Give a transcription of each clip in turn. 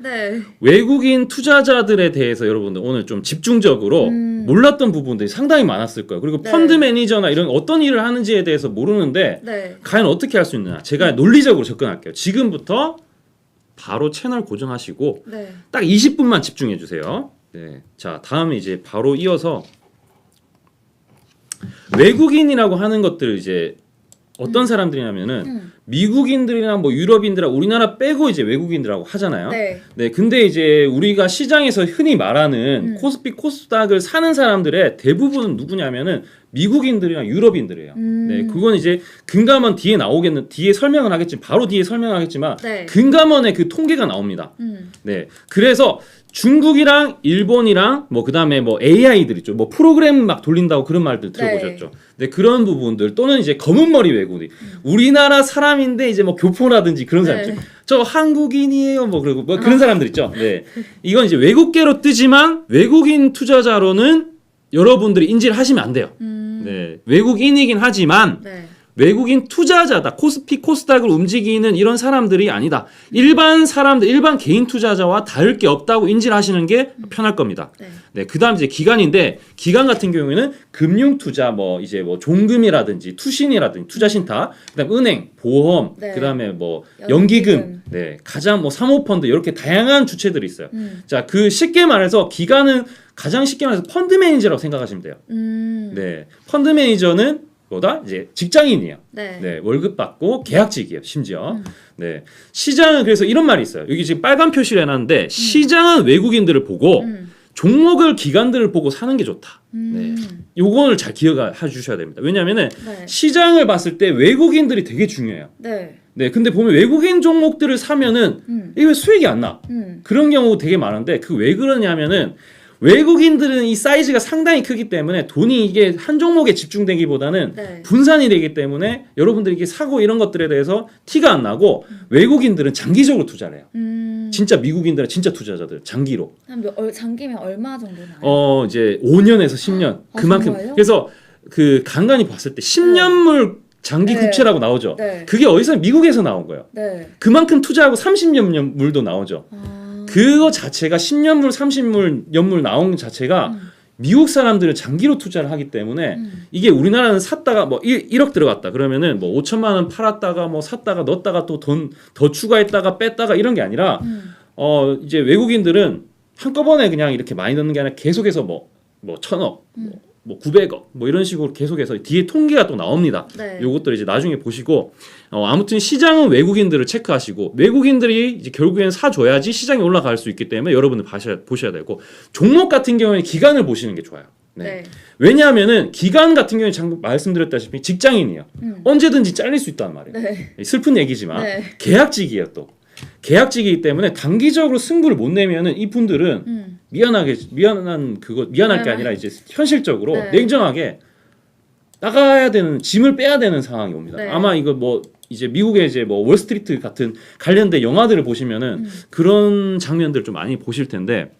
네. 외국인 투자자들에 대해서 여러분들 오늘 좀 집중적으로 몰랐던 부분들이 상당히 많았을 거예요. 그리고 네. 펀드 매니저나 이런 어떤 일을 하는지에 대해서 모르는데 네. 과연 어떻게 할 수 있느냐. 제가 논리적으로 접근할게요. 지금부터 바로 채널 고정하시고 네. 딱 20분만 집중해 주세요. 네. 자, 다음에 이제 바로 이어서 외국인이라고 하는 것들을 이제 어떤 사람들이냐면은 미국인들이나 뭐 유럽인들이나 우리나라 빼고 이제 외국인들하고 하잖아요. 네. 네, 근데 이제 우리가 시장에서 흔히 말하는 코스피 코스닥을 사는 사람들의 대부분은 누구냐면은 미국인들이나 유럽인들이에요. 네, 그건 이제 금감원 뒤에 설명을 하겠지만 바로 뒤에 설명하겠지만 네. 금감원의 그 통계가 나옵니다. 네, 그래서 중국이랑 일본이랑 뭐 그다음에 뭐 AI들 있죠. 뭐 프로그램 막 돌린다고 그런 말들 들어보셨죠. 네, 그런 부분들 또는 이제 검은 머리 외국인. 우리나라 사람인데 이제 뭐 교포라든지 그런 사람 있죠. 네. 저 한국인이에요. 뭐 그리고 뭐 그런 사람들 있죠. 네. 이건 이제 외국계로 뜨지만 외국인 투자자로는 여러분들이 인지를 하시면 안 돼요. 네. 외국인이긴 하지만 네. 외국인 투자자다. 코스피 코스닥을 움직이는 이런 사람들이 아니다. 일반 사람들, 일반 개인 투자자와 다를 게 없다고 인지를 하시는 게 편할 겁니다. 네. 네, 그다음 이제 기관인데 기관 같은 경우에는 금융 투자 뭐 이제 뭐 종금이라든지 투신이라든지 투자신탁, 그다음 은행, 보험, 네. 그다음에 뭐 연기금. 연기금, 네, 가장 뭐 사모펀드 이렇게 다양한 주체들이 있어요. 자, 그 쉽게 말해서 기관은 가장 쉽게 말해서 펀드 매니저라고 생각하시면 돼요. 네, 펀드 매니저는 보다 이제 직장인이에요. 네. 네, 월급 받고 계약직이에요, 심지어. 네, 시장은 그래서 이런 말이 있어요. 여기 지금 빨간 표시를 해놨는데 시장은 외국인들을 보고 종목을 기관들을 보고 사는 게 좋다. 네, 요거를 잘 기억해 주셔야 됩니다. 왜냐하면은 네. 시장을 봤을 때 외국인들이 되게 중요해요. 네. 네, 근데 보면 외국인 종목들을 사면은 이게 수익이 안 나. 그런 경우 되게 많은데 그 왜 그러냐면은 외국인들은 이 사이즈가 상당히 크기 때문에 돈이 이게 한 종목에 집중되기보다는 네. 분산이 되기 때문에 여러분들이 이게 사고 이런 것들에 대해서 티가 안 나고 외국인들은 장기적으로 투자를 해요. 진짜 미국인들은 진짜 투자자들 장기로. 장기면 얼마 정도 나요? 이제 5년에서 10년 아, 그만큼. 정말요? 그래서 그 간간히 봤을 때 10년물 장기 네. 국채라고 나오죠. 네. 그게 어디서 미국에서 나온 거예요. 네. 그만큼 투자하고 30년 물도 나오죠. 그거 자체가 10년물, 30물, 연물 나온 자체가 미국 사람들은 장기로 투자를 하기 때문에 이게 우리나라는 샀다가 뭐 1억 들어갔다 그러면은 뭐 5천만 원 팔았다가 뭐 샀다가 넣었다가 또 돈 더 추가했다가 뺐다가 이런 게 아니라 이제 외국인들은 한꺼번에 그냥 이렇게 많이 넣는 게 아니라 계속해서 뭐 1,000억 뭐 900억 뭐 이런 식으로 계속해서 뒤에 통계가 또 나옵니다. 네. 요것들 이제 나중에 보시고 아무튼 시장은 외국인들을 체크하시고 외국인들이 이제 결국에는 사줘야지 시장이 올라갈 수 있기 때문에 여러분들 보셔야 되고 종목 같은 경우에 기간을 보시는 게 좋아요. 네. 네. 왜냐하면은 기간 같은 경우에 말씀드렸다시피 직장인이에요. 언제든지 잘릴 수 있단 말이에요. 네. 슬픈 얘기지만 네. 계약직이에요 또. 계약직이기 때문에 단기적으로 승부를 못 내면은 이분들은 미안할 게 아니라 이제 현실적으로 네. 냉정하게 나가야 되는 짐을 빼야 되는 상황이 옵니다. 네. 아마 이거 뭐 이제 미국의 이제 뭐 월스트리트 같은 관련된 영화들을 보시면은 그런 장면들을 좀 많이 보실 텐데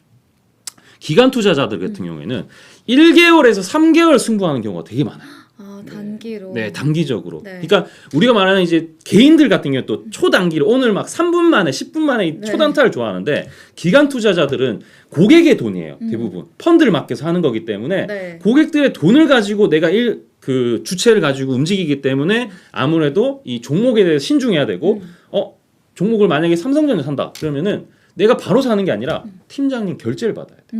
기관 투자자들 같은 경우에는 1개월에서 3개월 승부하는 경우가 되게 많아요. 아, 단기로. 네, 단기적으로. 네. 그러니까 우리가 말하는 이제 개인들 같은 경우 또 초단기로 오늘 막 3분 만에 10분 만에 네. 초단타를 좋아하는데 기관 투자자들은 고객의 돈이에요. 대부분 펀드를 맡겨서 하는 거기 때문에 네. 고객들의 돈을 가지고 내가 그 주체를 가지고 움직이기 때문에 아무래도 이 종목에 대해서 신중해야 되고 종목을 만약에 삼성전자 산다 그러면은 내가 바로 사는 게 아니라 팀장님 결제를 받아야 돼.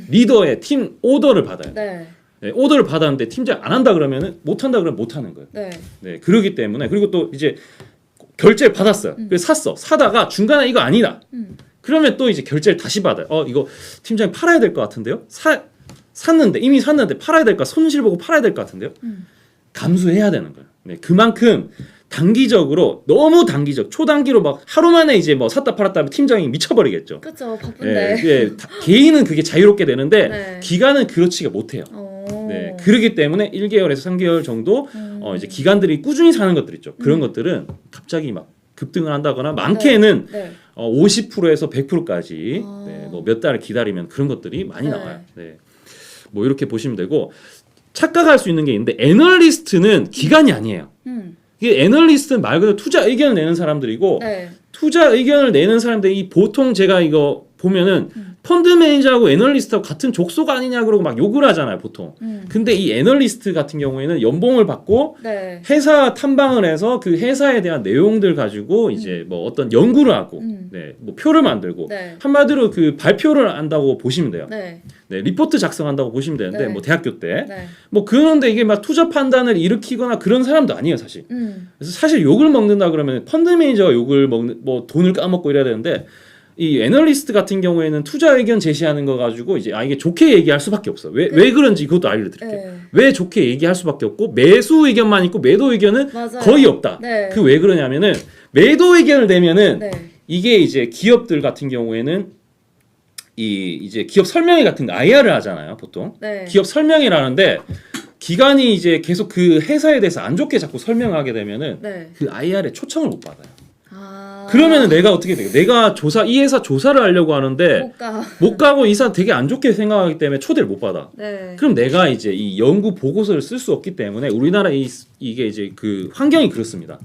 리더의 팀 오더를 받아야 돼. 네. 네, 오더를 받았는데 팀장 안 한다 그러면은 못 한다 그러면 못 하는 거예요. 네. 네, 그러기 때문에 그리고 또 이제 결제를 받았어요. 그래서 사다가 중간에 이거 아니다. 그러면 또 이제 결제를 다시 받아요. 이거 팀장이 팔아야 될 것 같은데요. 이미 샀는데 팔아야 될까 손실 보고 팔아야 될 것 같은데요. 감수해야 되는 거예요. 네, 그만큼 단기적으로 너무 단기적 초단기로 막 하루 만에 이제 뭐 샀다 팔았다 하면 팀장이 미쳐버리겠죠. 그렇죠. 바쁜데. 개인은 그게 자유롭게 되는데 네. 기관은 그렇지가 못해요. 네, 그러기 때문에 1개월에서 3개월 정도 이제 기관들이 꾸준히 사는 것들 있죠. 그런 것들은 갑자기 막 급등을 한다거나 많게는 네. 50%에서 100%까지 네, 뭐 몇 달을 기다리면 그런 것들이 많이 네. 나와요. 네, 뭐 이렇게 보시면 되고 착각할 수 있는 게 있는데 애널리스트는 기관이 아니에요. 이게 애널리스트는 말 그대로 투자 의견을 내는 사람들이고 네. 투자 의견을 내는 사람들이 보통 제가 이거 보면은 펀드 매니저하고 애널리스트하고 같은 족소가 아니냐 그러고 막 욕을 하잖아요 보통. 근데 이 애널리스트 같은 경우에는 연봉을 받고 네. 회사 탐방을 해서 그 회사에 대한 내용들 가지고 이제 뭐 어떤 연구를 하고 네, 뭐 표를 만들고 네. 한마디로 그 발표를 한다고 보시면 돼요. 네. 네, 리포트 작성한다고 보시면 되는데 네. 뭐 대학교 때 네. 뭐 그런데 이게 막 투자 판단을 일으키거나 그런 사람도 아니에요 사실. 그래서 사실 욕을 먹는다 그러면 펀드 매니저가 욕을 먹는 뭐 돈을 까먹고 이래야 되는데 이 애널리스트 같은 경우에는 투자 의견 제시하는 거 가지고 이제 이게 좋게 얘기할 수밖에 없어. 왜 그런지 그것도 알려드릴게요. 네. 왜 좋게 얘기할 수밖에 없고 매수 의견만 있고 매도 의견은 맞아요. 거의 없다. 네. 그 왜 그러냐면은 매도 의견을 내면은 네. 이게 이제 기업들 같은 경우에는 이제 기업 설명회 같은 거 IR을 하잖아요 보통. 네. 기업 설명회를 하는데 기관이 이제 계속 그 회사에 대해서 안 좋게 자꾸 설명하게 되면은 네. 그 IR에 초청을 못 받아요. 아. 그러면은 내가 어떻게 돼요? 내가 이 회사 조사를 하려고 하는데 못 가. 못 가고 이 회사 되게 안 좋게 생각하기 때문에 초대를 못 받아. 네. 그럼 내가 이제 이 연구 보고서를 쓸 수 없기 때문에 우리나라 이게 이제 그 환경이 그렇습니다.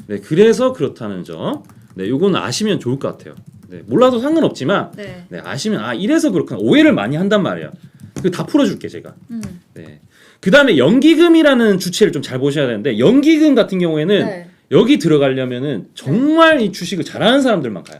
네. 그래서 그렇다는 점. 네, 요거는 아시면 좋을 것 같아요. 네, 몰라도 상관없지만 네. 네, 아시면 이래서 그렇구나. 오해를 많이 한단 말이에요. 그 다 풀어줄게 제가. 네. 그 다음에 연기금이라는 주체를 좀 잘 보셔야 되는데 연기금 같은 경우에는 네. 여기 들어가려면은 정말 이 주식을 잘하는 사람들만 가요.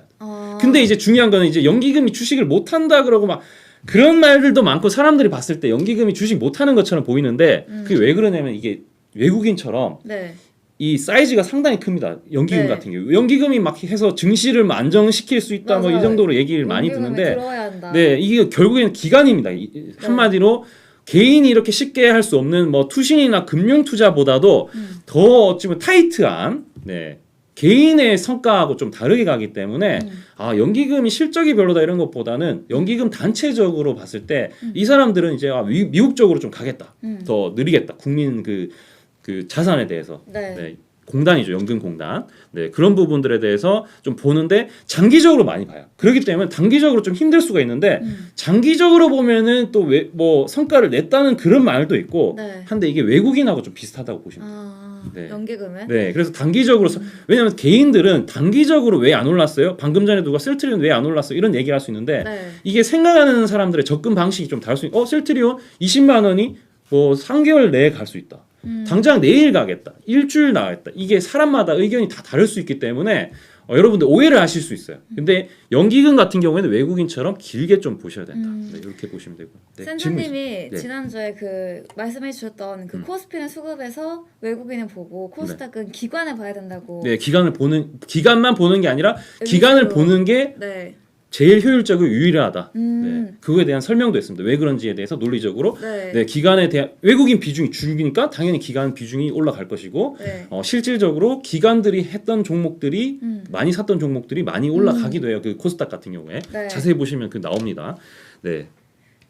근데 이제 중요한 거는 이제 연기금이 주식을 못한다 그러고 막 그런 말들도 많고 사람들이 봤을 때 연기금이 주식 못하는 것처럼 보이는데 그게 왜 그러냐면 이게 외국인처럼 네. 이 사이즈가 상당히 큽니다. 연기금 네. 같은 경우 연기금이 막 해서 증시를 뭐 안정시킬 수 있다 뭐 이 맞아요. 정도로 얘기를 많이 연기금에 듣는데 들어야 한다. 네 이게 결국에는 기관입니다. 한마디로 개인이 이렇게 쉽게 할 수 없는 뭐 투신이나 금융 투자보다도 더 어찌보면 타이트한 네, 개인의 성과하고 좀 다르게 가기 때문에 연기금이 실적이 별로다 이런 것보다는 연기금 단체적으로 봤을 때 이 사람들은 이제 미국 쪽으로 좀 가겠다. 더 느리겠다. 국민 그 자산에 대해서. 네. 네, 공단이죠. 연금공단. 네, 그런 부분들에 대해서 좀 보는데 장기적으로 많이 봐요. 그렇기 때문에 단기적으로 좀 힘들 수가 있는데 장기적으로 보면은 또 뭐 성과를 냈다는 그런 말도 있고 네. 한데 이게 외국인하고 좀 비슷하다고 보시면 돼요. 네. 연기금은? 네, 그래서 단기적으로 왜냐하면 개인들은 단기적으로 왜 안 올랐어요? 방금 전에 누가 셀트리온 왜 안 올랐어? 이런 얘기를 할 수 있는데 네. 이게 생각하는 사람들의 접근 방식이 좀 다를 수 있고 셀트리온 20만 원이 뭐 3개월 내에 갈 수 있다. 당장 내일 가겠다. 일주일 나가겠다. 이게 사람마다 의견이 다 다를 수 있기 때문에 여러분들 오해를 하실 수 있어요. 근데 연기금 같은 경우에는 외국인처럼 길게 좀 보셔야 된다. 네, 이렇게 보시면 되고. 네, 센터님이 네. 지난주에 그 말씀해 주셨던 그 코스피는 수급에서 외국인을 보고 코스닥은 기관을 봐야 된다고. 네, 기간만 보는 게 아니라 기간을 보는 게 네. 제일 효율적이고 유일하다. 네, 그거에 대한 설명도 했습니다. 왜 그런지에 대해서 논리적으로 네. 기간에 대한 외국인 비중이 줄기니까 당연히 기간 비중이 올라갈 것이고 네. 실질적으로 기관들이 했던 종목들이 많이 샀던 종목들이 많이 올라가기도 해요. 그 코스닥 같은 경우에 네. 자세히 보시면 그 나옵니다. 네.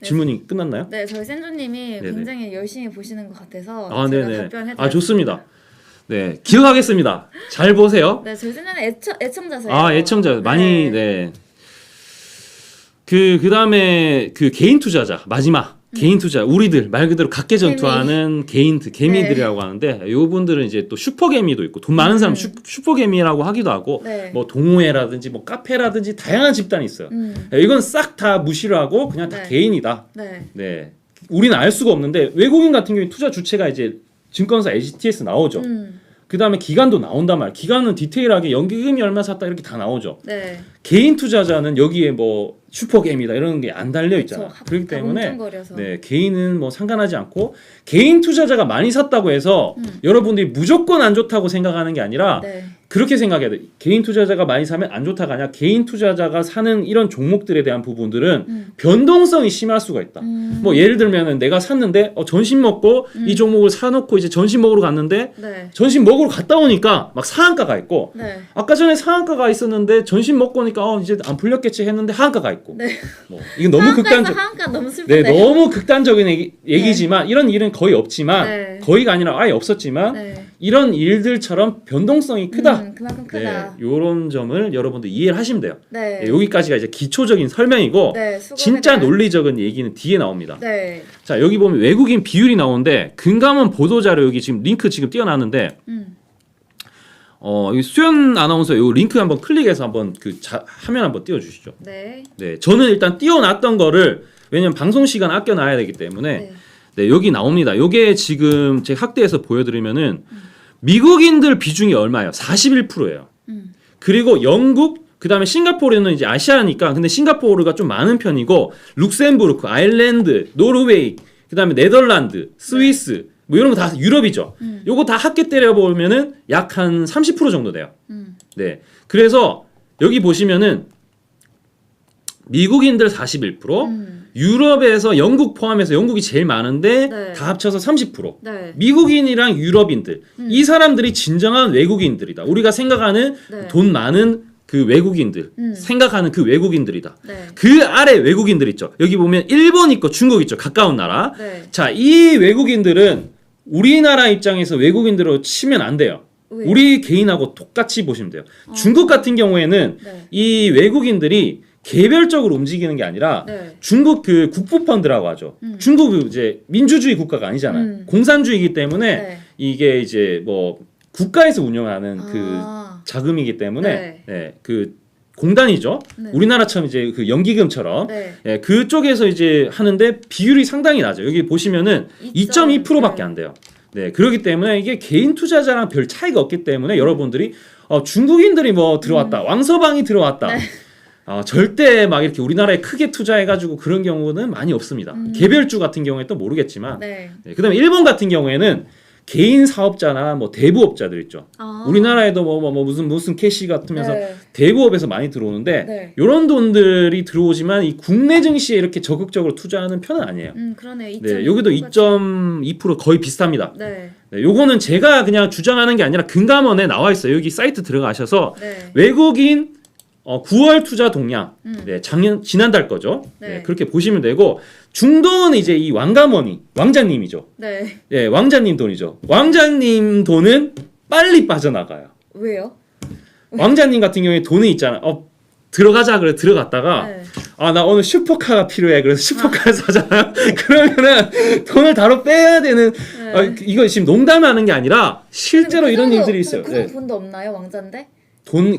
질문이 끝났나요? 네, 저희 센조님이 네네. 굉장히 열심히 보시는 것 같아서 제가 네네. 답변해드렸습니다. 좋습니다. 네, 기억하겠습니다. 잘 보세요. 네, 저희 센조님 애청자세요. 애청자 많이 네. 그 다음에 그 개인 투자자 마지막 개인 투자 우리들 말 그대로 각계 전투하는 개미들이라고 하는데 요분들은 이제 또 슈퍼개미도 있고 돈 많은 사람 슈퍼개미라고 하기도 하고 네. 뭐 동호회라든지 뭐 카페라든지 다양한 집단이 있어요. 이건 싹 다 무시를 하고 그냥 다 네. 개인이다. 네. 네, 우리는 알 수가 없는데 외국인 같은 경우에 투자 주체가 이제 증권사 HTS 나오죠. 그 다음에 기간도 나온단 말이에요. 기간은 디테일하게 연기금이 얼마 샀다 이렇게 다 나오죠. 네. 개인 투자자는 여기에 뭐 슈퍼게임이다 이런 게 안 달려 있잖아. 그렇죠. 그렇기 때문에 뭉뚱거려서. 네, 개인은 뭐 상관하지 않고 개인 투자자가 많이 샀다고 해서 여러분들이 무조건 안 좋다고 생각하는 게 아니라 네. 그렇게 생각해야 돼. 개인 투자자가 많이 사면 안 좋다가 아니라 개인 투자자가 사는 이런 종목들에 대한 부분들은 변동성이 심할 수가 있다. 뭐 예를 들면은 내가 샀는데 점심 먹고 이 종목을 사놓고 이제 점심 먹으러 갔는데 네. 점심 먹으러 갔다 오니까 막 상한가가 있고 네. 아까 전에 상한가가 있었는데 점심 먹고 오니까 이제 안 풀렸겠지 했는데 하한가가 있고 네. 뭐 이건 너무 극단적 하한가 너무 네, 슬픈데. 너무 극단적인 얘기지만 이런 일은 거의 없지만 네. 거의가 아니라 아예 없었지만 네. 이런 일들처럼 변동성이 크다. 그만큼 네, 크다. 요런 점을 여러분들 이해를 하시면 돼요. 네. 네, 여기까지가 이제 기초적인 설명이고 네, 수급에 진짜 대한- 논리적인 얘기는 뒤에 나옵니다. 네. 자, 여기 보면 외국인 비율이 나오는데 금감원 보도자료 여기 지금 링크 지금 띄워놨는데 이 수연 아나운서 요 링크 한번 클릭해서 한번 화면 한번 띄워주시죠. 네. 네, 저는 일단 띄워놨던 거를 왜냐면 방송 시간 아껴놔야 되기 때문에 네. 네, 여기 나옵니다. 요게 지금 제 학대에서 보여드리면은 미국인들 비중이 얼마예요? 41%예요. 그리고 영국, 그다음에 싱가포르는 이제 아시아니까 근데 싱가포르가 좀 많은 편이고 룩셈부르크, 아일랜드, 노르웨이, 그다음에 네덜란드, 스위스 뭐 이런 거 다 유럽이죠. 요거 다 합계 때려 보면은 약 한 30% 정도 돼요. 네. 그래서 여기 보시면은 미국인들 41%, 유럽에서 영국 포함해서 영국이 제일 많은데 네. 다 합쳐서 30%. 네. 미국인이랑 유럽인들 이 사람들이 진정한 외국인들이다. 우리가 생각하는 네. 돈 많은 그 외국인들 생각하는 그 외국인들이다. 네. 그 아래 외국인들 있죠. 여기 보면 일본 있고 중국 있죠. 가까운 나라. 네. 자, 이 외국인들은 우리나라 입장에서 외국인들로 치면 안 돼요. 왜요? 우리 개인하고 똑같이 보시면 돼요. 중국 같은 경우에는 네. 이 외국인들이 개별적으로 움직이는 게 아니라 네. 중국 그 국부펀드라고 하죠. 중국 이제 민주주의 국가가 아니잖아요. 공산주의이기 때문에 네. 이게 이제 뭐 국가에서 운영하는 그 아. 자금이기 때문에 네. 네, 그 공단이죠. 네. 우리나라처럼 이제 그 연기금처럼 네. 예, 그쪽에서 이제 하는데 비율이 상당히 낮아요. 여기 보시면은 2.2%밖에 안 돼요. 네, 그렇기 때문에 이게 개인 투자자랑 별 차이가 없기 때문에 여러분들이 중국인들이 뭐 들어왔다, 왕서방이 들어왔다. 네. 절대 막 이렇게 우리나라에 크게 투자해가지고 그런 경우는 많이 없습니다. 개별주 같은 경우에 또 모르겠지만, 네. 네, 그다음에 일본 같은 경우에는 개인 사업자나 뭐 대부업자들 있죠. 아. 우리나라에도 뭐 무슨 캐시 같으면서 네. 대부업에서 많이 들어오는데 네. 이런 돈들이 들어오지만 이 국내 증시에 이렇게 적극적으로 투자하는 편은 아니에요. 그러네. 네, 여기도 2.2% 거의 비슷합니다. 네. 네, 요거는 제가 그냥 주장하는 게 아니라 금감원에 나와 있어요. 여기 사이트 들어가셔서 네. 외국인 9월 투자 동향, 네, 지난달 거죠. 네. 네. 그렇게 보시면 되고 중동은 이제 이 왕자님이죠. 네. 예, 왕자님 돈이죠. 왕자님 돈은 빨리 빠져나가요. 왜요? 왕자님 같은 경우에 돈이 있잖아. 들어가자 그래 들어갔다가 네. 나 오늘 슈퍼카가 필요해. 그래서 슈퍼카를 사잖아요. 그러면은 돈을 바로 빼야 되는 네. 이거 지금 농담하는 게 아니라 실제로 그 이런 정도- 일들이 있어요. 그 네. 정도 돈도 없나요, 왕자인데?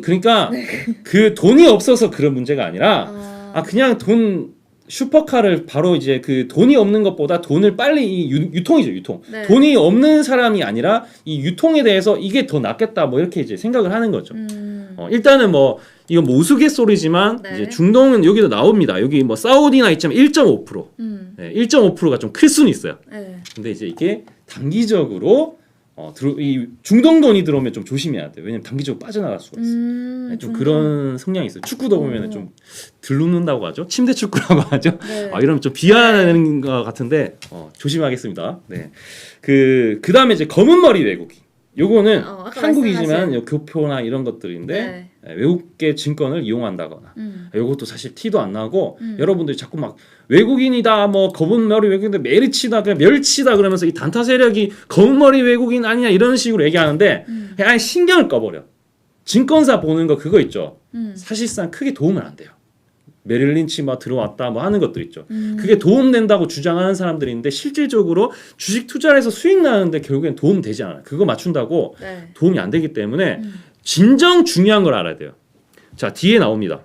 그러니까 그 돈이 없어서 그런 문제가 아니라 그냥 슈퍼카를 바로 이제 그 돈이 없는 것보다 돈을 빨리 유통이죠, 유통. 네. 돈이 없는 사람이 아니라 이 유통에 대해서 이게 더 낫겠다 뭐 이렇게 이제 생각을 하는 거죠. 일단은 뭐 이건 뭐 우스갯소리지만 네. 이제 중동은 여기도 나옵니다. 여기 뭐 사우디나 있지만 1.5%. 네, 1.5%가 좀 클 수는 있어요. 네. 근데 이제 이게 단기적으로 이 중동 돈이 들어오면 좀 조심해야 돼요. 왜냐면 단기적으로 빠져나갈 수가 있어요. 네, 좀 그런 성향이 있어요. 축구도 보면은 좀 들눕는다고 하죠. 침대 축구라고 하죠. 네. 이러면 좀 비하하는 것 같은데 조심하겠습니다. 네. 그다음에 이제 검은 머리 외국인. 요거는 아까 한국이지만 말씀하신. 요 교포나 이런 것들인데 네. 외국계 증권을 이용한다거나 요것도 사실 티도 안 나고 여러분들이 자꾸 막 외국인이다 뭐 검은 머리 외국인들 메리치다 그냥 멸치다 그러면서 이 단타 세력이 검은 머리 외국인 아니냐 이런 식으로 얘기하는데 그냥 신경을 꺼버려. 증권사 보는 거 그거 있죠. 사실상 크게 도움은 안 돼요. 메릴 린치 막 들어왔다 뭐 하는 것들 있죠. 그게 도움된다고 주장하는 사람들이 있는데 실질적으로 주식 투자를 해서 수익 나는데 결국엔 도움 되지 않아요. 그거 맞춘다고 네. 도움이 안 되기 때문에 진정 중요한 걸 알아야 돼요. 자, 뒤에 나옵니다.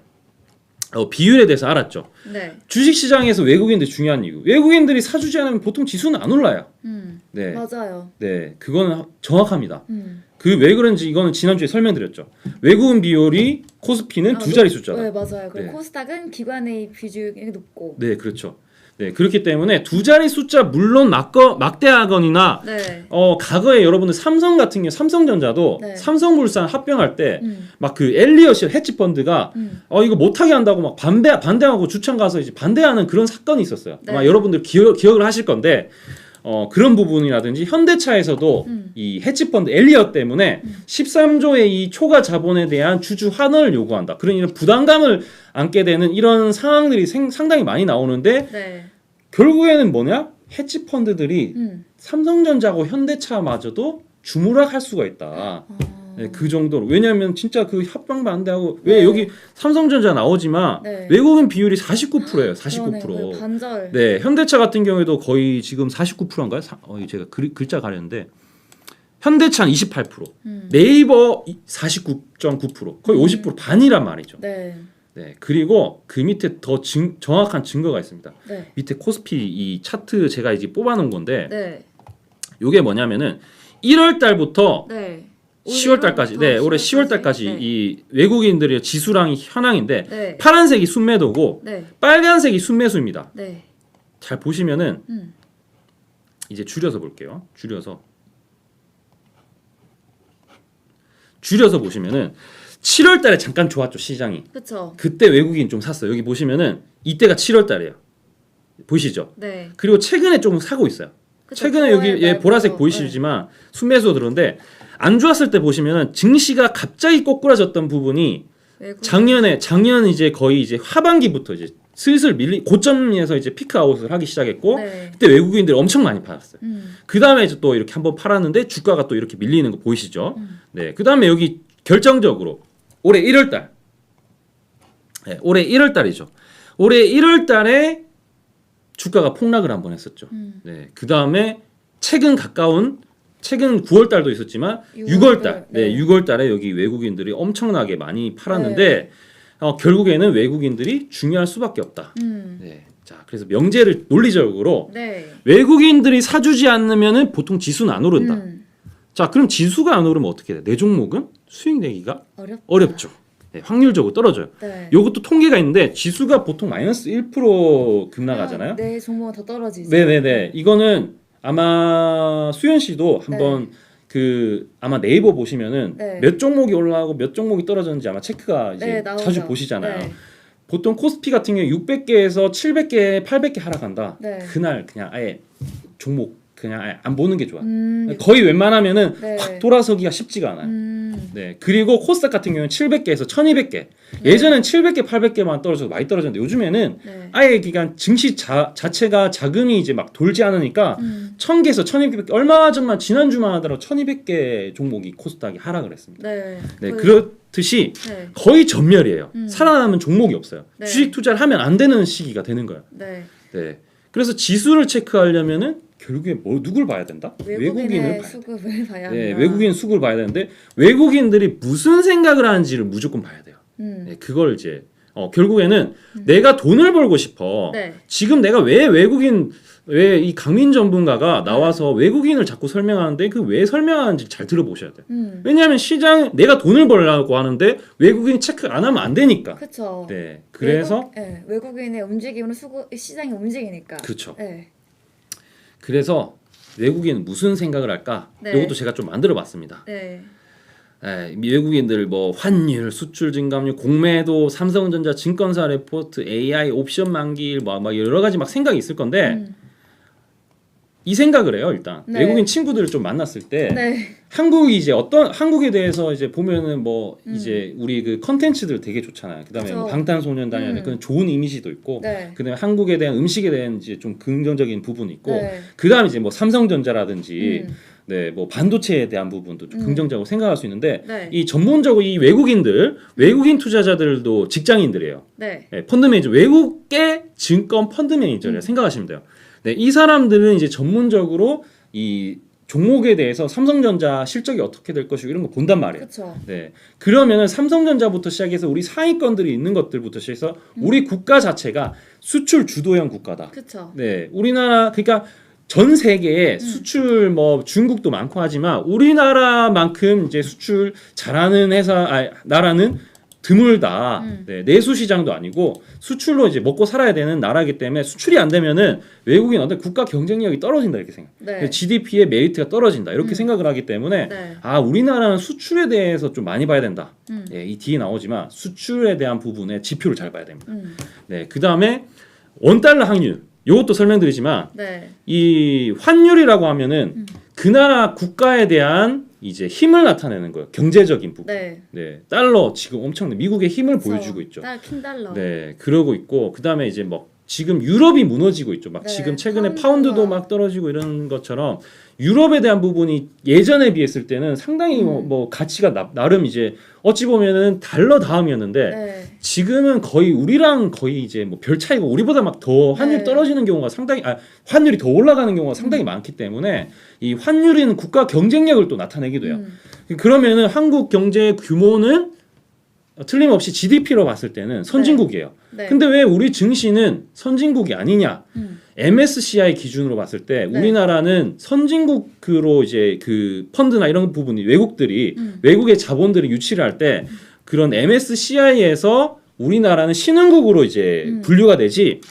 비율에 대해서 알았죠. 네. 주식시장에서 외국인들 중요한 이유. 외국인들이 사주지 않으면 보통 지수는 안 올라요. 네, 맞아요. 네, 그거는 정확합니다. 그 왜 그런지 이거는 지난주에 설명드렸죠. 외국인 비율이 코스피는 두 자리 숫자다. 네, 맞아요. 그리고 네. 코스닥은 기관의 비중이 높고. 네, 그렇죠. 네, 그렇기 때문에 두 자리 숫자 물론 막대하거나 네. 과거에 여러분들 삼성 같은 경우 삼성전자도 네. 삼성물산 합병할 때 막 그 엘리엇이 헤지 펀드가 이거 못하게 한다고 막 반대하고 주창 가서 이제 반대하는 그런 사건이 있었어요. 네. 아마 여러분들 기억을 하실 건데 그런 부분이라든지 현대차에서도 이 헤지펀드 엘리엇 때문에 13조의 이 초과 자본에 대한 주주 환원을 요구한다. 그런 이런 부담감을 안게 되는 이런 상황들이 상당히 많이 나오는데 네. 결국에는 뭐냐? 헤지펀드들이 삼성전자하고 현대차마저도 주무락할 수가 있다. 네, 그 정도로. 왜냐하면 진짜 그 합병 반대하고 왜 여기 삼성전자 나오지만 네. 외국인 비율이 49%예요. 49%. 그러네요. 거의 반절. 네, 현대차 같은 경우에도 거의 지금 49%인가요? 제가 글자 가렸는데 현대차는 28%, 네이버 49.9%, 거의 50% 반이란 말이죠. 네. 네, 그리고 그 밑에 더 정확한 증거가 있습니다. 네. 밑에 코스피 이 차트 제가 이제 뽑아놓은 건데, 네. 이게 뭐냐면은 1월 달부터 네. 10월 달까지, 네, 올해 10월 달까지 네. 이 외국인들의 지수량이 현황인데, 네. 파란색이 순매도고, 네. 빨간색이 순매수입니다. 네. 잘 보시면은 이제 줄여서 볼게요. 줄여서 보시면은 7월 달에 잠깐 좋았죠, 시장이. 그렇죠. 그때 외국인 좀 샀어요. 여기 보시면은 이때가 7월 달이에요. 보시죠? 네. 그리고 최근에 조금 사고 있어요. 그쵸, 최근에 여기 9월 예, 보라색 말부터. 보이시지만 순매수가 들어오는데 안 좋았을 때 보시면은 증시가 갑자기 꼬꾸라졌던 부분이 외국. 작년 이제 거의 이제 하반기부터 이제 슬슬 고점에서 이제 피크아웃을 하기 시작했고, 네. 그때 외국인들이 엄청 많이 팔았어요. 그 다음에 이제 또 이렇게 한번 팔았는데 주가가 또 이렇게 밀리는 거 보이시죠? 네, 그 다음에 여기 결정적으로 올해 1월 달, 네, 올해 1월 달이죠. 올해 1월 달에 주가가 폭락을 한번 했었죠. 네, 그 다음에 최근 9월 달도 있었지만 6월 달, 네, 6월 달에 여기 외국인들이 엄청나게 많이 팔았는데 결국에는 외국인들이 중요할 수밖에 없다. 네, 자, 그래서 명제를 논리적으로 네. 외국인들이 사주지 않으면은 보통 지수는 안 오른다. 자, 그럼 지수가 안 오르면 어떻게 돼? 내 종목은 수익 내기가 어렵죠. 네, 확률적으로 떨어져요. 네. 요것도 통계가 있는데 지수가 보통 마이너스 1% 급락하잖아요. 네, 종목은 더 떨어지죠. 네네네. 이거는 아마 수현 씨도 한번 아마 네이버 보시면은 네. 몇 종목이 올라가고 몇 종목이 떨어졌는지 아마 체크가 이제 네, 나오죠. 자주 보시잖아요. 네. 보통 코스피 같은 경우에 600개에서 700개, 800개 하락한다. 네. 그날 그냥 아예 종목 그냥 아예 안 보는 게 좋아. 네. 거의 웬만하면은 네. 확 돌아서기가 쉽지가 않아요. 네. 그리고 코스닥 같은 경우는 700개에서 1200개. 예전엔 700개, 800개만 떨어져도 많이 떨어졌는데 요즘에는 네. 아예 기간 증시 자체가 자금이 이제 막 돌지 않으니까 1000개에서 1200개 얼마 전만 지난주만 하더라도 1200개 종목이 코스닥이 하락을 했습니다. 네. 네, 그렇듯이 네. 거의 전멸이에요. 살아남은 종목이 없어요. 네. 주식 투자를 하면 안 되는 시기가 되는 거예요. 네. 네. 그래서 지수를 체크하려면은 결국에 누굴 봐야 된다? 외국인을 외국인의 봐야 수급을 봐야 네, 한다. 외국인 수급을 봐야 되는데 외국인들이 무슨 생각을 하는지를 무조건 봐야 돼요. 네, 그걸 이제 결국에는 내가 돈을 벌고 싶어. 네. 지금 내가 왜 이 강민 전문가가 나와서 외국인을 자꾸 설명하는데 그 왜 설명하는지 잘 들어보셔야 돼요. 왜냐하면 내가 돈을 벌려고 하는데 외국인이 체크 안 하면 안 되니까. 그렇죠. 네, 그래서 외국인의 움직임으로 시장이 움직이니까. 그렇죠. 네. 그래서 외국인은 무슨 생각을 할까? 네. 이것도 제가 좀 만들어봤습니다. 네. 외국인들 뭐 환율, 수출 증감률, 공매도, 삼성전자 증권사 레포트, AI 옵션 만기일 막 여러 가지 막 생각이 있을 건데 이 생각을 해요. 일단 네. 외국인 친구들을 좀 만났을 때 네. 한국이 이제 한국에 대해서 이제 보면은 뭐 이제 우리 그 컨텐츠들 되게 좋잖아요. 그다음에 그쵸. 뭐 방탄소년단이라는 그런 좋은 이미지도 있고, 네. 그다음에 한국에 대한 음식에 대한 이제 좀 긍정적인 부분이 있고, 네. 그다음에 이제 뭐 삼성전자라든지 네, 뭐 반도체에 대한 부분도 좀 긍정적으로 생각할 수 있는데 네. 이 전문적으로 이 외국인 투자자들도 직장인들이에요. 네. 네, 펀드 매니저, 외국계 증권 펀드 매니저를 생각하시면 돼요. 네, 이 사람들은 이제 전문적으로 이 종목에 대해서 삼성전자 실적이 어떻게 될 것이고 이런 거 본단 말이에요. 그렇죠. 네, 그러면은 삼성전자부터 시작해서 우리 상위권들이 있는 것들부터 시작해서 우리 국가 자체가 수출 주도형 국가다. 그렇죠. 네, 우리나라 그러니까 전 세계에 수출 뭐 중국도 많고 하지만 우리나라만큼 이제 수출 잘하는 나라는 드물다. 네, 내수 시장도 아니고 수출로 이제 먹고 살아야 되는 나라이기 때문에 수출이 안 되면은 외국인 어떤 국가 경쟁력이 떨어진다 이렇게 생각. 네. GDP의 메리트가 떨어진다 이렇게 생각을 하기 때문에 네. 우리나라는 수출에 대해서 좀 많이 봐야 된다. 예, 이 뒤에 나오지만 수출에 대한 부분에 지표를 잘 봐야 됩니다. 네, 그 다음에 원달러 환율. 이것도 설명드리지만 네. 이 환율이라고 하면은 그 나라 국가에 대한 이제 힘을 나타내는 거예요. 경제적인 부분. 네. 네, 달러 지금 엄청 미국의 힘을 보여주고 있죠. 킹달러. 네, 그러고 있고 그다음에 이제 뭐 지금 유럽이 무너지고 있죠. 막 네, 지금 최근에 파운드가- 파운드도 막 떨어지고 이런 것처럼 유럽에 대한 부분이 예전에 비했을 때는 상당히 뭐 가치가 나름 이제 어찌 보면은 달러 다음이었는데 네. 지금은 거의 우리랑 거의 이제 뭐 별 차이고 우리보다 막 더 환율이 네. 떨어지는 경우가 상당히 환율이 더 올라가는 경우가 상당히 많기 때문에 이 환율은 국가 경쟁력을 또 나타내기도 해요. 그러면은 한국 경제 규모는 틀림없이 GDP로 봤을 때는 선진국이에요. 네. 근데 왜 우리 증시는 선진국이 아니냐? MSCI 기준으로 봤을 때 네. 우리나라는 선진국으로 이제 그 펀드나 이런 부분이 외국들이 외국의 자본들이 유치를 할 때 그런 MSCI에서 우리나라는 신흥국으로 이제 분류가 되지.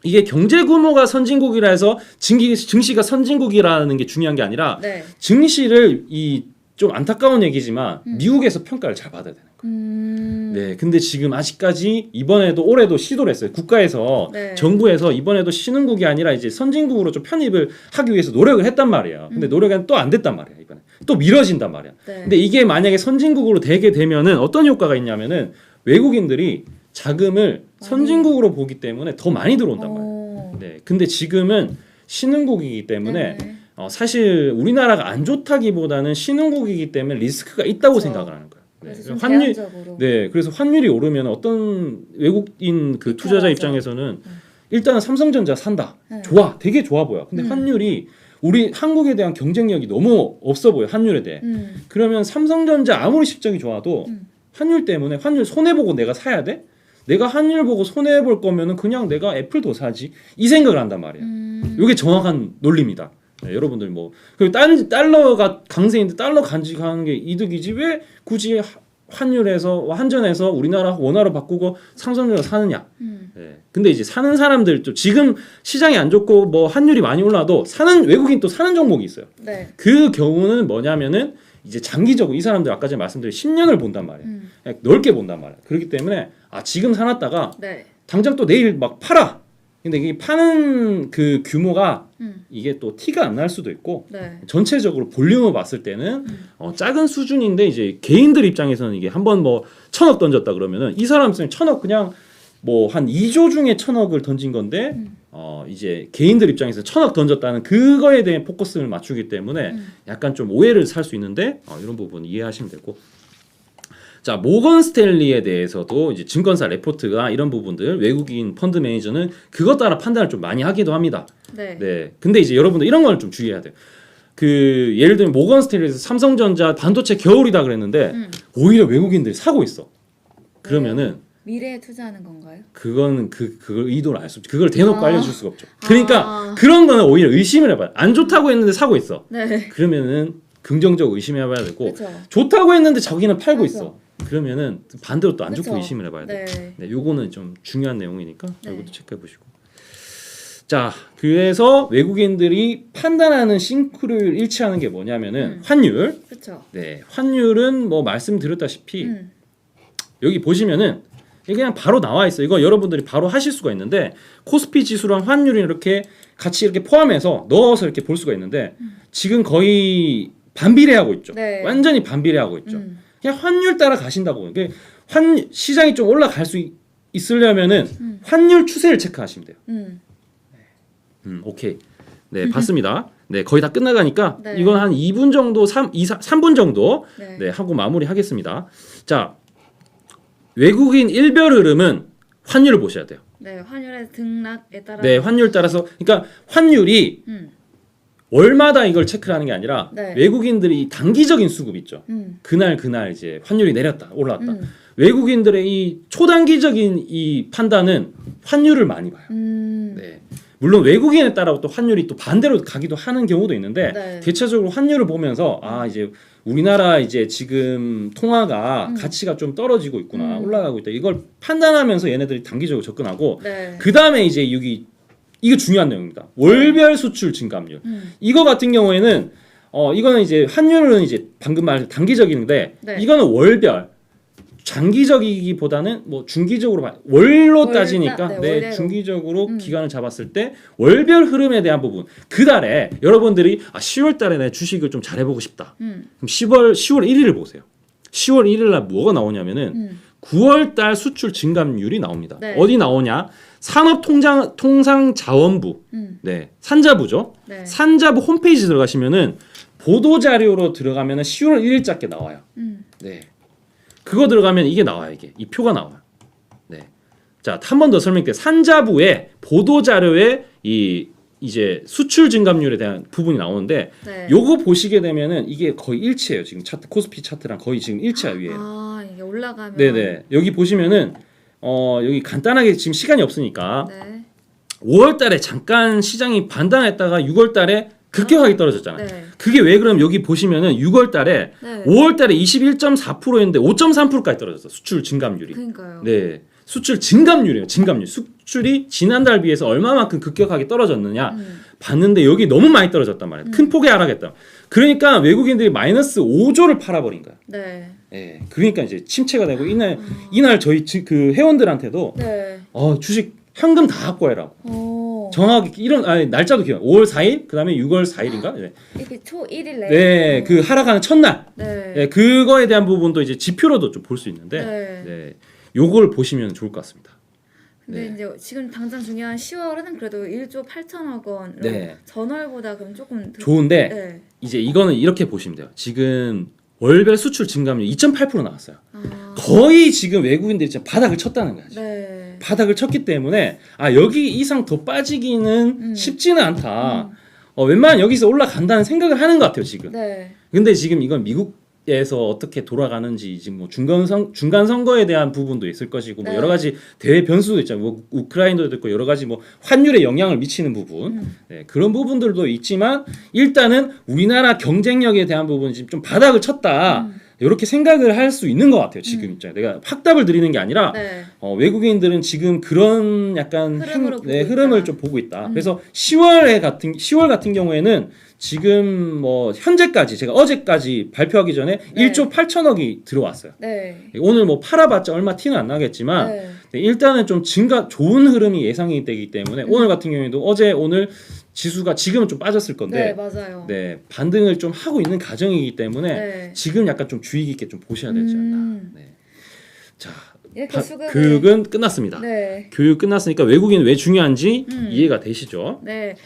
이게 경제 규모가 선진국이라 해서 증시가 선진국이라는 게 중요한 게 아니라 네. 증시를 이 좀 안타까운 얘기지만 미국에서 평가를 잘 받아야 되는 거예요. 네, 근데 지금 아직까지 이번에도 올해도 시도를 했어요. 국가에서 네. 정부에서 이번에도 신흥국이 아니라 이제 선진국으로 좀 편입을 하기 위해서 노력을 했단 말이에요. 근데 노력은 또 안 됐단 말이에요. 이번에 또 미뤄진단 말이야. 네. 근데 이게 만약에 선진국으로 되게 되면은 어떤 효과가 있냐면은 외국인들이 자금을 선진국으로 보기 때문에 더 많이 들어온단 말이에요. 오. 네, 근데 지금은 신흥국이기 때문에 네. 사실 우리나라가 안 좋다기보다는 신흥국이기 때문에 리스크가 있다고 그렇죠. 생각을 하는 거예요. 그래서 네, 좀 환율, 제한적으로. 네, 그래서 환율이 오르면 어떤 외국인 그 투자자 맞아. 입장에서는 일단은 삼성전자 산다, 네. 좋아, 되게 좋아 보여. 근데 환율이 우리 한국에 대한 경쟁력이 너무 없어 보여 환율에 대해. 그러면 삼성전자 아무리 실적이 좋아도 환율 때문에 환율 손해 보고 내가 사야 돼? 내가 환율 보고 손해 볼 거면은 그냥 내가 애플 더 사지 이 생각을 한단 말이에요. 이게 정확한 논리입니다. 네, 여러분들 뭐 그리고 달러가 강세인데 달러 간직하는 게 이득이지 왜 굳이 환율에서 환전해서 우리나라 원화로 바꾸고 삼성전자 사느냐? 네. 근데 이제 사는 사람들 또 지금 시장이 안 좋고 뭐 환율이 많이 올라도 사는 외국인 또 사는 종목이 있어요. 네. 그 경우는 뭐냐면은 이제 장기적으로 이 사람들 아까 전에 말씀드린 10년을 본단 말이에요. 넓게 본단 말이에요. 그렇기 때문에 지금 사놨다가 네. 당장 또 내일 막 팔아. 근데 이게 파는 그 규모가 이게 또 티가 안 날 수도 있고 네. 전체적으로 볼륨을 봤을 때는 작은 수준인데 이제 개인들 입장에서는 이게 한번 뭐 1,000억 던졌다 그러면은 이 사람 입장에 1,000억 그냥 뭐 한 2조 중에 1,000억을 던진 건데 이제 개인들 입장에서 1,000억 던졌다는 그거에 대한 포커스를 맞추기 때문에 약간 좀 오해를 살 수 있는데 이런 부분 이해하시면 되고. 자, 모건 스탠리에 대해서도 이제 증권사 레포트가 이런 부분들 외국인 펀드 매니저는 그것 따라 판단을 좀 많이 하기도 합니다. 네. 네. 근데 이제 여러분들 이런 걸 좀 주의해야 돼요. 그 예를 들면 모건 스탠리에서 삼성전자 반도체 겨울이다 그랬는데 오히려 외국인들이 사고 있어. 그러면은 미래에 투자하는 건가요? 그건 그걸 의도를 알 수 없죠. 그걸 대놓고 알려줄 수가 없죠. 아. 그러니까 그런 거는 오히려 의심을 해봐요. 안 좋다고 했는데 사고 있어. 네. 그러면은 긍정적 의심해봐야 되고 그렇죠. 좋다고 했는데 자기는 팔고 맞아. 있어. 그러면은 반대로 또 안 좋게 그쵸. 의심을 해봐야 돼. 네. 네, 요거는 좀 중요한 내용이니까 네. 이것도 체크해 보시고. 자, 그래서 외국인들이 판단하는 싱크로율 일치하는 게 뭐냐면은 환율. 그렇죠. 네, 환율은 뭐 말씀드렸다시피 여기 보시면은 이게 그냥 바로 나와 있어요. 이거 여러분들이 바로 하실 수가 있는데 코스피 지수랑 환율이 이렇게 같이 이렇게 포함해서 넣어서 이렇게 볼 수가 있는데 지금 거의 반비례하고 있죠. 네. 완전히 반비례하고 있죠. 그냥 환율 따라 가신다고. 시장이 좀 올라갈 수 있으려면은 환율 추세를 체크하시면 돼요. 오케이. 네, 봤습니다. 네, 거의 다 끝나가니까 네. 이건 한 2분 정도, 3분 정도 네. 하고 마무리하겠습니다. 자, 외국인 일별 흐름은 환율을 보셔야 돼요. 네, 환율의 등락에 따라. 네, 환율 따라서 그러니까 환율이 월마다 이걸 체크를 하는 게 아니라 네. 외국인들이 단기적인 수급 있죠. 그날 이제 환율이 내렸다, 올랐다. 외국인들의 이 초단기적인 이 판단은 환율을 많이 봐요. 네. 물론 외국인에 따라 또 환율이 또 반대로 가기도 하는 경우도 있는데 네. 대체적으로 환율을 보면서 이제 우리나라 이제 지금 통화가 가치가 좀 떨어지고 있구나, 올라가고 있다. 이걸 판단하면서 얘네들이 단기적으로 접근하고 네. 그 다음에 이제 이거 중요한 내용입니다. 월별 수출 증감률. 이거 같은 경우에는 이거는 이제 환율은 이제 방금 말한 단기적인데 네. 이거는 월별. 장기적이기보다는 뭐 중기적으로 월로 따지니까 네, 네, 월대로. 중기적으로 기간을 잡았을 때 월별 흐름에 대한 부분 그 달에 여러분들이 10월 달에 내 주식을 좀 잘해보고 싶다. 그럼 10월 1일을 보세요. 10월 1일 날 뭐가 나오냐면은 9월 달 수출 증감률이 나옵니다. 네. 어디 나오냐? 산업통상자원부, 네, 산자부죠. 네. 산자부 홈페이지 들어가시면은 보도 자료로 들어가면은 10월 1일자께 나와요. 네. 그거 들어가면 이게 나와요. 이 표가 나와요. 자, 한 번 더 설명드릴게요. 산자부의 보도 자료에 이제 수출 증감률에 대한 부분이 나오는데 네. 요거 보시게 되면은 이게 거의 일치해요. 지금 차트 코스피 차트랑 거의 지금 일치야 위에. 아, 이게 올라가면. 네네. 여기 보시면은 여기 간단하게 지금 시간이 없으니까 네. 5월달에 잠깐 시장이 반등했다가 6월달에 급격하게 떨어졌잖아요. 네. 그게 왜 그러면 여기 보시면은 6월달에 네. 5월달에 21.4%였는데 5.3%까지 떨어졌어. 수출 증감률이. 그러니까요. 네. 수출 증감률이에요. 증감률. 수출이 지난달 비해서 얼마만큼 급격하게 떨어졌느냐 봤는데 여기 너무 많이 떨어졌단 말이에요. 큰 폭의 하락했다. 그러니까 외국인들이 마이너스 5조를 팔아버린 거야. 네. 예. 그러니까 이제 침체가 되고 이날 저희 그 회원들한테도 네. 주식 현금 다 갖고 해라고. 오. 정확히 이런 날짜도 기억. 5월 4일, 그다음에 6월 4일인가? 네. 이게 초 1일에. 네, 그 하락하는 첫날. 네. 네, 그거에 대한 부분도 이제 지표로도 좀 볼 수 있는데, 네. 네, 요걸 보시면 좋을 것 같습니다. 근데 네. 이제 지금 당장 중요한 10월은 그래도 1조 8천억 원으로 네. 전월보다 그럼 조금 좋은데 네. 이제 이거는 이렇게 보시면 돼요. 지금 월별 수출 증감률 2.8% 나왔어요. 아. 거의 지금 외국인들이 진짜 바닥을 쳤다는 거야. 지금. 네. 바닥을 쳤기 때문에 여기 이상 더 빠지기는 쉽지는 않다. 웬만하면 여기서 올라간다는 생각을 하는 것 같아요 지금. 네. 근데 지금 이건 미국에서 어떻게 돌아가는지 지금 뭐 중간 선거에 대한 부분도 있을 것이고 뭐 네. 여러 가지 대외 변수도 있잖아요. 뭐 우크라이나도 있고 여러 가지 뭐 환율에 영향을 미치는 부분 네, 그런 부분들도 있지만 일단은 우리나라 경쟁력에 대한 부분이 지금 좀 바닥을 쳤다. 이렇게 생각을 할 수 있는 것 같아요. 지금 입장에 내가 확답을 드리는 게 아니라 네. 외국인들은 지금 그런 약간 흐름을 좀 보고 있다. 그래서 10월 같은 경우에는 지금 뭐 현재까지 제가 어제까지 발표하기 전에 네. 1조 8천억이 들어왔어요. 네. 오늘 뭐 팔아봤자 얼마 티는 안 나겠지만 네. 일단은 좀 좋은 흐름이 예상이 되기 때문에 오늘 같은 경우에도 오늘 지수가 지금은 좀 빠졌을 네, 건데 맞아요. 네, 반등을 좀 하고 있는 과정이기 때문에 네. 지금 약간 좀 주의 깊게 좀 보셔야 되지 않나. 네. 자, 이렇게 수급을 교육은 끝났습니다. 네. 교육 끝났으니까 외국인 왜 중요한지 이해가 되시죠? 네.